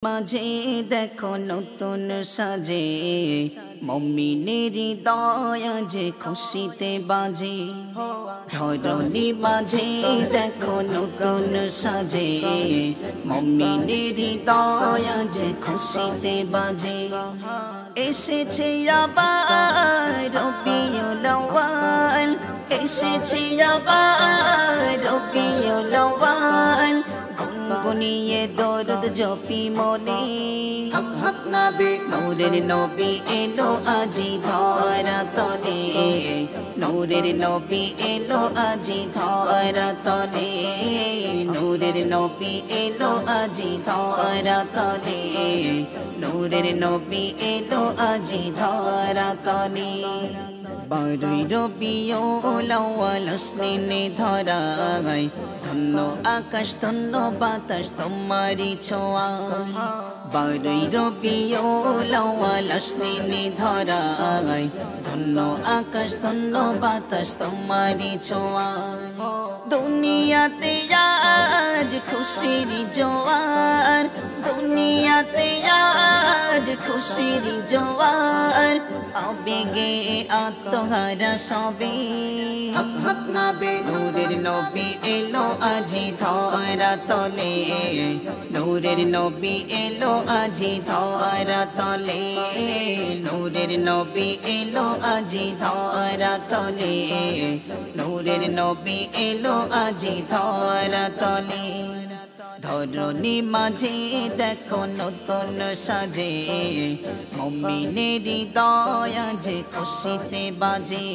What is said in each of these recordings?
মাঝে দেখো নতুন সাজে মুমিনের হৃদয় যে খুশিতে বাজে। ধরণী মাঝে দেখো নতুন সাজে মুমিনের হৃদয় যে খুশিতে বাজে। এসেছে আবার রবিউল আউয়াল, এসেছে আবার রবিউল আউয়াল। গুনগুনিয়ে দরুদ জপি মনে নূরের নবী এলো আজি ধরা তলে, নূরের নবী এলো আজি ধরা তলে, নূরের নবী এলো আজি ধরা তলে, নূরের নবী এলো আজি ধরা তলে। বারোই রবিউল আউয়াল আসলেনে ধরায়, ধন্য আকাশ ধন্য বাতাস তোমারি ছোঁয়ায়। বারোই রবিউল আউয়াল আসলেনে ধরায়, ধন্য আকাশ ধন্য বাতাস তোমারি ছোঁয়ায়। দুনিয়াতে আজ খুশির জোয়ার, দুনিয়াতে আজ খুশির জোয়ার। আবেগে আত্মহারা সবে নূরের নবী এলো আজি ধরা তলে, নূরের নবী এলো আজি ধরা তলে, নূরের নবী এলো আজি ধরা তলে, নূরের নবী এলো আজি ধরা তলে। ধরণী মাঝে দেখো নতুন সাজে মুমিনের হৃদয় যে খুশিতে বাজে।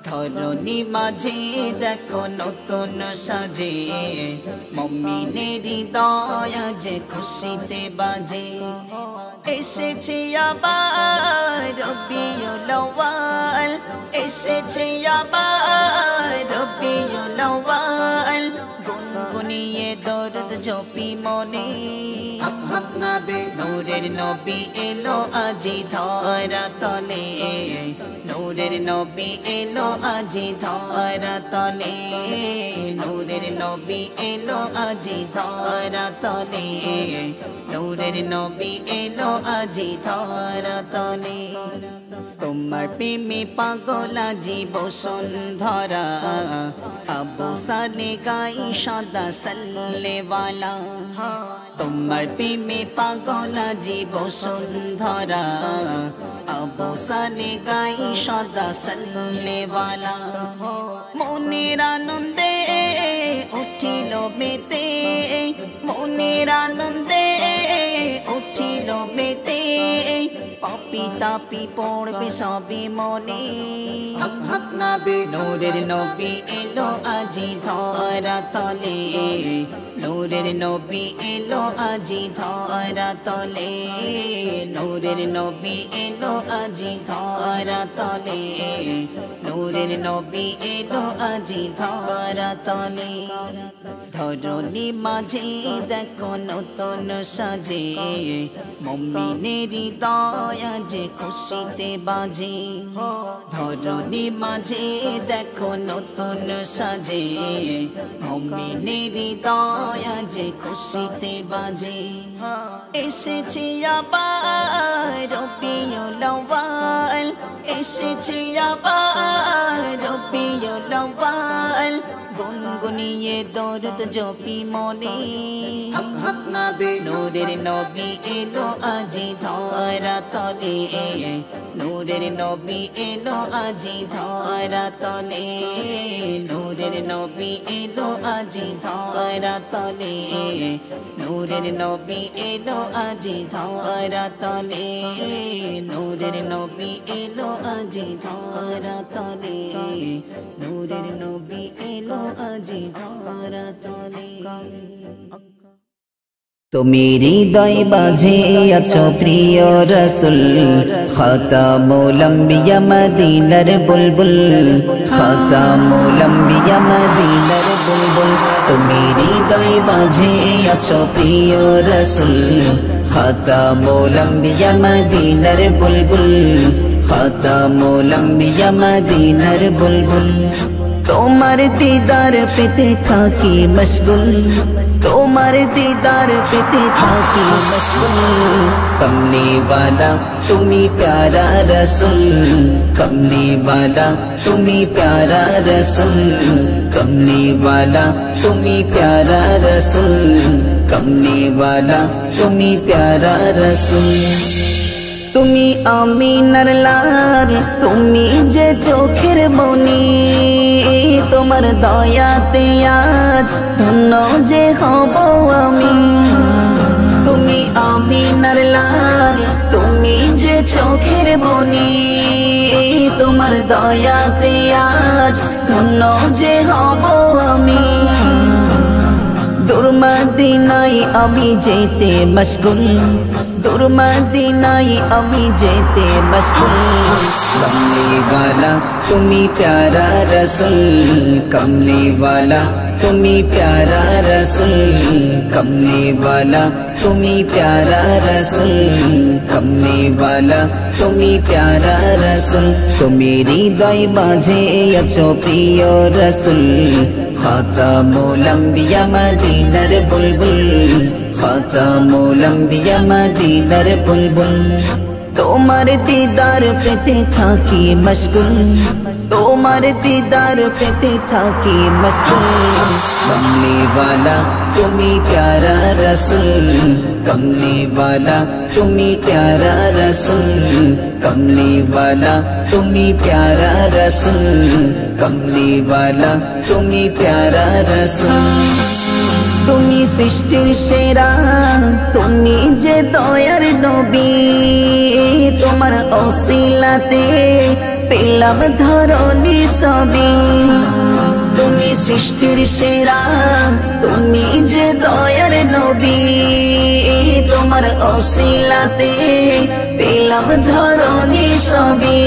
ধরণী মাঝে দেখো নতুন সাজে মুমিনের হৃদয় যে খুশিতে বাজে। এসেছে আবার রবিউল আউয়াল, এসেছে আবার রবিউল আউয়াল। গুনগুনিয়ে দরুদ জপি মনে নূরের নবী এলো আজি ধরা তলে, নূরের নবী এলো আজি ধরা তলে, নূরের নবী এলো আজি ধরা তলে, নূরের নবী এলো আজি ধরা তলে। তোমার প্রেমে পাগল আজি বসুন্ধরা, আবু সালে গাই সদা সাল্লেওয়ালা। তোমার প্রেমে পাগল আজি বসুন্ধরা, আবু সালে গাই সদা সাল্লেওয়ালা। মনের আনন্দে উঠিল মেতে, মনের আনন্দে উঠিল মেতে। পাপি তাপি পড়বে সবে মনে নূরের নবী এলো আজি ধরা তলে, নূরের নবী এলো আজি ধরা তলে, নূরের নবী এলো আজি ধরা তলে, নূরের নবী এলো আজি ধরা তলে। ধরণী মাঝে দেখো নতুন সাজে মুমিনের হৃদয় যে খুশিতে বাজে। ধরণী মাঝে দেখো নতুন সাজে মুমিনের হৃদয় যে খুশিতে বাজে। এসেছে আবার রবিউল আউয়াল, এসেছে আবার রবিউল আউয়াল। গুনগুনিয়ে দরুদ জপি মনে নূরের নবী এলো আজি ধরা তলে, নূরের নবী এলো আজি ধরা তলে, নূরের নবী এলো আজি ধরা তলে, নূরের নবী এলো আজি ধরা তলে, নূরের নবী এলো আজি ধরা তলে, নূরের নবী এলো আজি ধরা তলে। তুমি হৃদয় বাজে আছো প্রিয় রসুল, খাতামুল আম্বিয়া মদিনার বুলবুল, খাতামুল আম্বিয়া মদিনার বুলবুল। তুমি হৃদয় বাজে আছো প্রিয় রসুল, খাতামুল আম্বিয়া মদিনার বুলবুল, খাতামুল আম্বিয়া মদিনার বুলবুল। তোমার দিদার পেতে থাকি মশগুল, তোমার দিদার পেতে থাকি মশগুল। কমলি वाला তুমি প্যারা রসুল, কমলি वाला তুমি প্যারা রসুল, কমলি वाला তুমি প্যারা রসুল, কমলি वाला তুমি প্যারা রসুল। তুমি আমিনার লাল, তুমি যে চোখের মনি, তোমার দয়াতে আজ ধন্য যে হব আমি। তুমি আমিনার লাল, তুমি যে চোখের মনি, তোমার দয়াতে আজ ধন্য যে হব আমি। দূর মদিনায় আমি যেতে মশগুল, দূর মদিনায় আমি যেতে মশগুল। কমলি वाला তুমি প্যারা রসুল, কমলি वाला তুমি প্যারা রসুল, কমলি वाला তুমি প্যারা রসুল, কমলি वाला তুমি প্যারা রসুল। তুমি হৃদয় মাঝে আছো প্রিয় রসুল, খাতামুল আম্বিয়া মদিনার বুলবুল, খাতামুল আম্বিয়া মদিনার বুলবুল। তোমার দিদার পেতে থাকি মশগুল, তোমার দিদার পেতে থাকি মশগুল। কমলি वाला তুমি প্যারা রসুল, কমলি वाला তুমি প্যারা রসুল, কমলি वाला তুমি প্যারা রসুল, কমলি वाला তুমি প্যারা রসুল। তুমি সৃষ্টির সেরা, তুমি যে দয়ার নবী, তোমার ওসিলাতে পেলাম ধরনী সবই। তুমি সৃষ্টির সেরা, তুমি যে দয়ার নবী, তোমার ওসিলাতে পেলাম ধরনী সবই।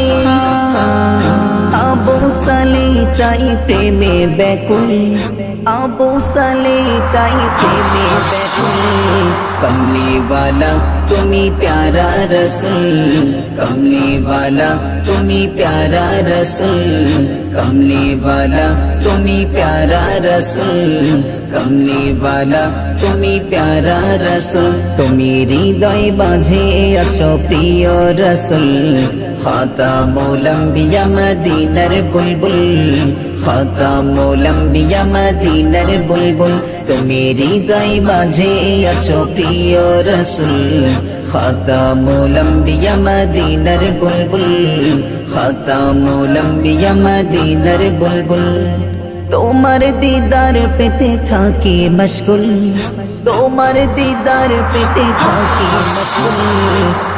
আবু সালে তাই প্রেমে ব্যাকুল, আবু সালে তাই প্রেমে ব্যাকুল। কমলি वाला তুমি প্যারা রসুল, কমলি वाला তুমি প্যারা রসুল, কমলি वाला তুমি প্যারা রসুল, কমলি वाला তুমি প্যারা রসুল। তুমি হৃদয় মাঝে আছো প্রিয় রসুল, খাতামুল আম্বিয়া মদিনার বুলবুল, খাতামুল আম্বিয়া মদিনার বুলবুল। তুমি হৃদয় মাঝে আছো প্রিয় রসুল, খাতামুল আম্বিয়া মদিনার বুলবুল, খাতামুল আম্বিয়া মদিনার বুলবুল। তোমার দিদার পেতে থাকি মশগুল, তোমার দিদার পেতে থাকি মশগুল।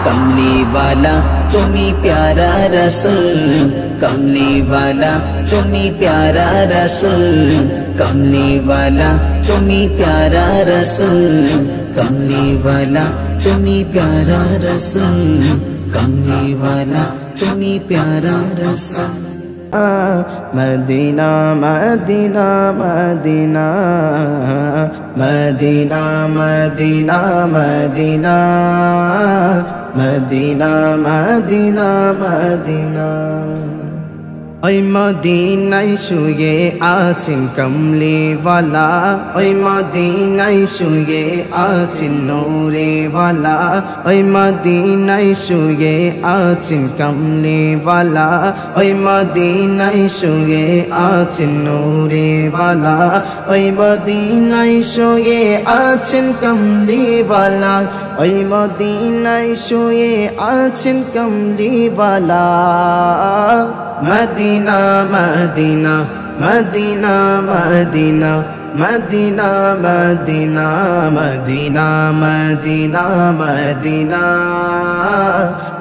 কমলি वाला তুমি প্যারা রসুল, কমলি वाला তুমি প্যারা রসুল, কমলি वाला তুমি প্যারা রসুল, কমলি वाला তুমি প্যারা রসুল, কমলি वाला তুমি প্যারা রসুল। Madina Medina Medina Medina Medina Medina Medina Medina Madina. ওই মদিনায় শুয়ে আছেন কমলি वाला, ওই মদিনায় শুয়ে আছেন নূরে वाला, ওই মদিনায় শুয়ে আছেন কমলি वाला, ওই মদিনায় শুয়ে আছেন নূরে वाला, ওই মদিনায় শুয়ে আছেন কমলি वाला, ওই মদিনায় শুয়ে আছেন কমলি वाला। Madina Medina Medina Medina Medina Medina Medina Medina Medina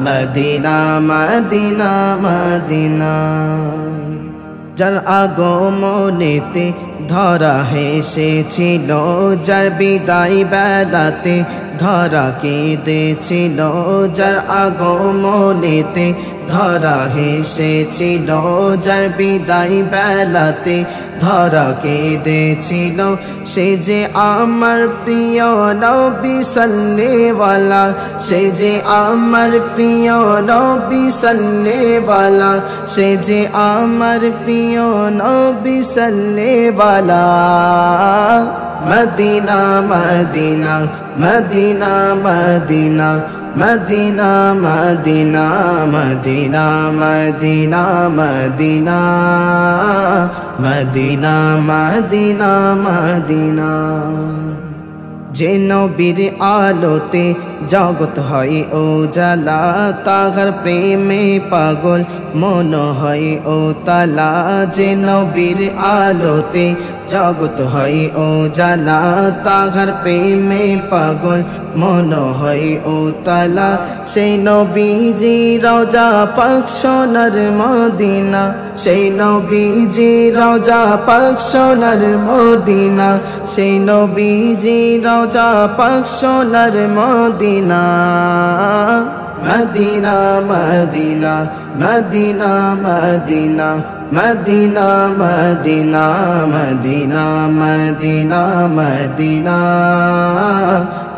Medina Medina Madina. যার আগমনেতে ধরা হেসেছিল, যার বিদায় বেলাতে ধরা কেঁদেছিল, যার আগমনেতে ধরা হেসেছিল যার বিদায় বেলাতে ধরা কেঁদেছিল সে যে আমার প্রিয় নবী সাল্লেওয়ালা সে যে আমার প্রিয় নবী সাল্লেওয়ালা সে যে আমার প্রিয় নবী সাল্লেওয়ালা Medina Medina Medina Medina Medina Medina Medina Medina Medina Medina Medina Medina যে নবীর আলোতে জগৎ হয় উজালা তাহার প্রেমে পাগল মন হয় ও তালা যে নবীর আলোতে জগৎ হয় উজালা তাহার প্রেমে পাগল মন হয় ও তালা সেই নবীজি রওজা পাক সোনার মদিনা সেই নবীজি রওজা পাক সোনার মদিনা সেই নবীজি রওজা পাক সোনার Medina Medina Medina Medina Medina Medina Medina Medina Medina Medina Medina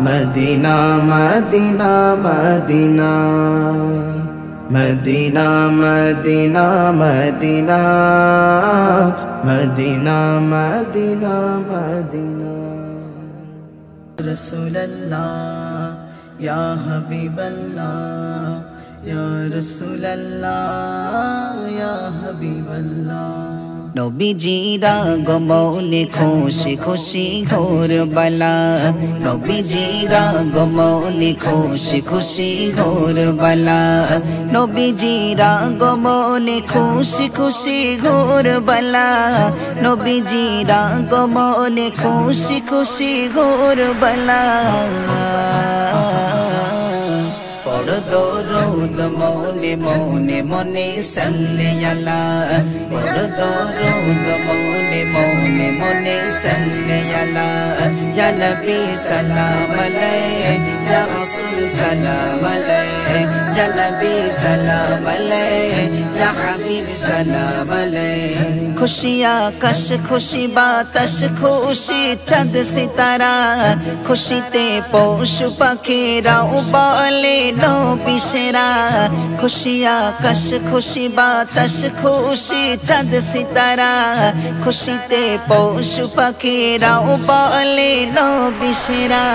Medina Medina Medina Medina Medina Medina Medina Medina রাসূলুল্লাহ ইয়া হাবিবাল্লাহ ইয়া রাসূলুল্লাহ ইয়া হাবিবাল্লাহ নবীজিরা গমনে খুশি খুশি ঘোর বালা নবীজিরা গমনে খুশি খুশি ঘোর বালা নবীজিরা গমনে খুশি খুশি ঘোর বালা নবীজিরা গমনে খুশি খুশি ঘোর বালা দরুদ মনে মনে মনে সাল্লি আলা দরুদ মনে মনে মনে সাল্লি আলা ইয়া নবী সালাম আলাইহি ইয়া রাসূল সালাম আলাইহি ইয়া নবী সালাম আলাইহি ইয়া হাবিব সালাম আলাইহি খুশিয়াঁ কশ খুশি বাতাস খুশি চাঁদ সিতারা খুশিতে পশু পাখিরাও বলে নবী সেরা খুশিয়াঁ কশ খুশি বাতাস খুশি চাঁদ সিতারা খুশিতে পশু পাখিরাও বলে নবী সেরা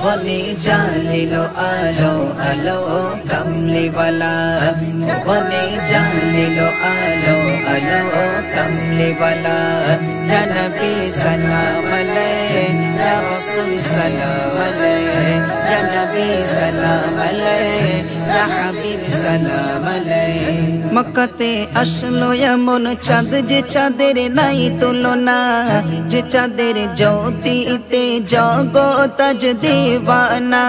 বনে জালিলো আলো আলো কমলিওয়ালা বনে জালিলো আলো আলো কমলিওয়ালা ইয়া নবী সালাম আলাইহি ইয়া রাসূল সালাম আলাইহি ইয়া নবী সালাম আলাইহি ইয়া হাবিব সালাম আলাইহি মক্কাতে আসলো এমন চাঁদ যে চাঁদের নাই তুলনা যে চাঁদের জ্যোতিতে জগৎ আজ দিওয়ানা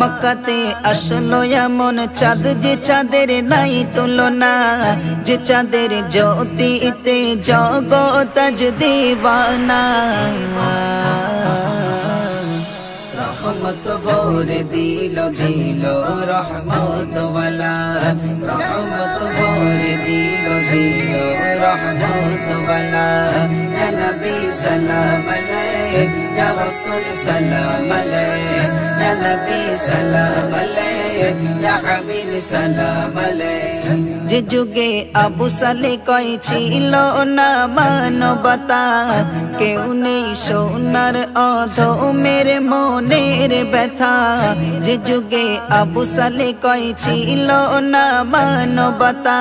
মক্কাতে আসলো এমন চাঁদ যে চাঁদের নাই তুলনা যে চাঁদের জ্যোতিতে জগৎ আজ দিওয়ানা রহমত ভরে দিল দিল রহমত ওয়ালা রহমত ভরে দিল দিল রহমত ওয়ালা ইয়া নবী সালাম আলাইহি ইয়া রাসূল সালাম আলাইহি ইয়া নবী সালাম আলাইহি ইয়া হাবিব সালাম আলাইহি যে যুগে আবু সালে কই ছিল না মানবতা কেউ নেই সোনার অধমের মনের ব্যথা যে যুগে আবু সালে কই ছিল না মানবতা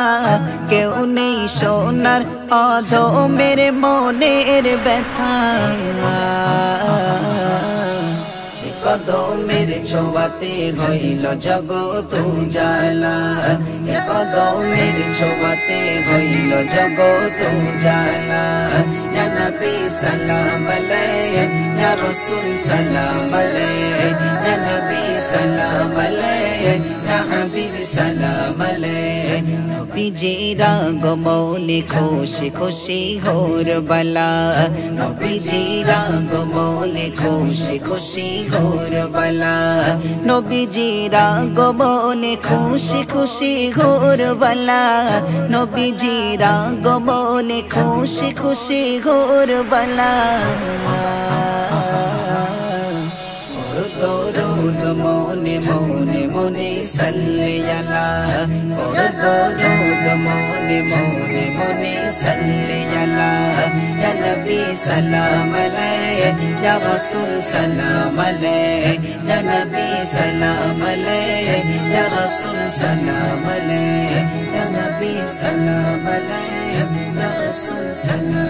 কেউ নেই সোনার অধমের মনের ব্যথা কদমের ছোঁয়াতে হইল জগৎ উজালা কদমের ছোঁয়াতে হইল জগৎ উজালা ইয়া नबी सलाम अलैहि या रसूल सलाम अलैहि या नबी सलाम अलैहि या हबीब सलाम अलैहि नबीजीरा गमौले खुशी खुशी होर बला नबीजीरा गमौले खुशी खुशी होर बला नबीजीरा गमौले खुशी खुशी होर बला नबीजीरा गमौले खुशी खुशी होर बला दरूद मोने मोने मोने सल्ले अला और दरूद मोने मोने मोने सल्ले अला या नबी सलाम अलैहि या रसूल सलाम अलैहि या नबी सलाम अलैहि या रसूल सलाम अलैहि या नबी सलाम अलैहि या रसूल सलाम